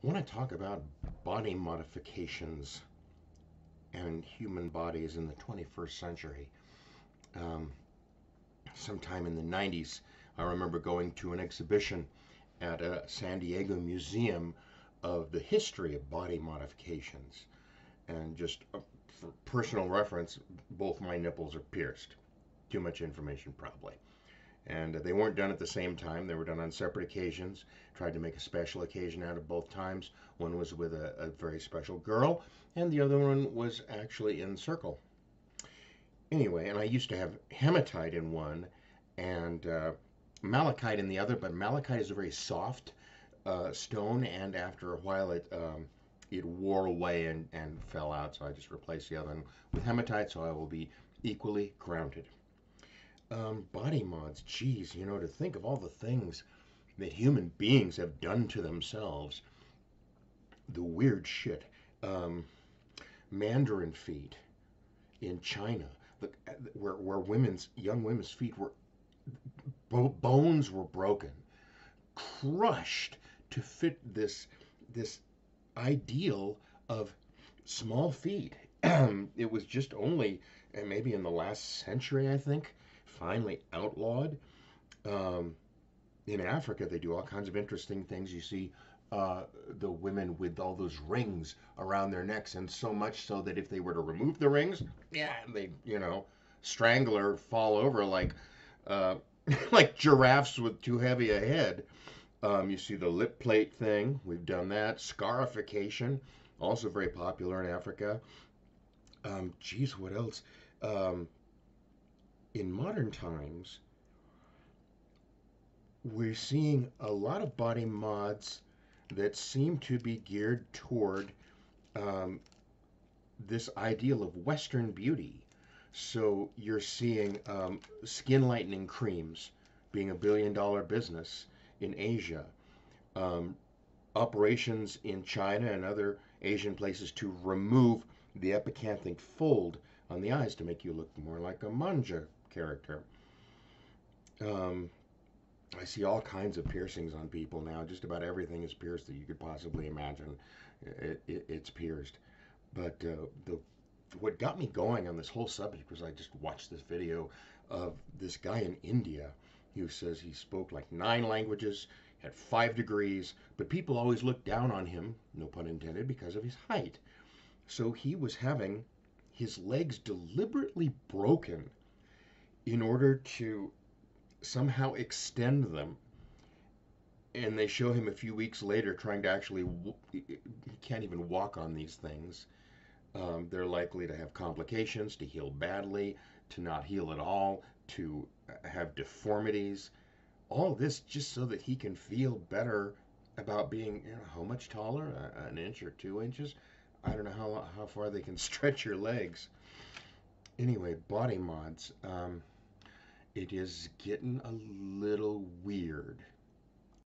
I want to talk about body modifications and human bodies in the 21st century. Um, Sometime in the 90s, I remember going to an exhibition at a San Diego museum of the history of body modifications. And just for personal reference, both my nipples are pierced. Too much information, probably. And they weren't done at the same time. They were done on separate occasions. Tried to make a special occasion out of both times. One was with a very special girl, and the other one was actually in circle. Anyway, and I used to have hematite in one and malachite in the other, but malachite is a very soft stone, and after a while it wore away and fell out, so I just replaced the other one with hematite, so I will be equally grounded. Body mods, geez, to think of all the things that human beings have done to themselves, the weird shit. Um, Mandarin feet in China, where young women's feet were, bones were broken, crushed to fit this ideal of small feet. It was just only, and maybe in the last century, I think, finally outlawed. Um, in Africa, they do all kinds of interesting things. You see the women with all those rings around their necks, and so much so that if they were to remove the rings, yeah, they, strangle or fall over like uh, like giraffes with too heavy a head. You see the lip plate thing. We've done that. Scarification, also very popular in Africa. Geez, what else? Um, in modern times, we're seeing a lot of body mods that seem to be geared toward um, this ideal of Western beauty. So you're seeing skin lightening creams being a $1 billion business in Asia, um, operations in China and other Asian places to remove the epicanthic fold on the eyes to make you look more like a manga character. Um, I see all kinds of piercings on people now. Just about everything is pierced that you could possibly imagine. It's pierced. But the what got me going on this whole subject was I just watched this video of this guy in India who says he spoke like 9 languages, had 5 degrees, but people always looked down on him, no pun intended, because of his height. So he was having his legs deliberately broken in order to somehow extend them, and they show him a few weeks later trying to actually he can't even walk on these things. They're likely to have complications, to heal badly, to not heal at all, to have deformities. All this just so that he can feel better about being, how much taller, an inch or 2 inches. I don't know how far they can stretch your legs. Anyway, body mods. It is getting a little weird.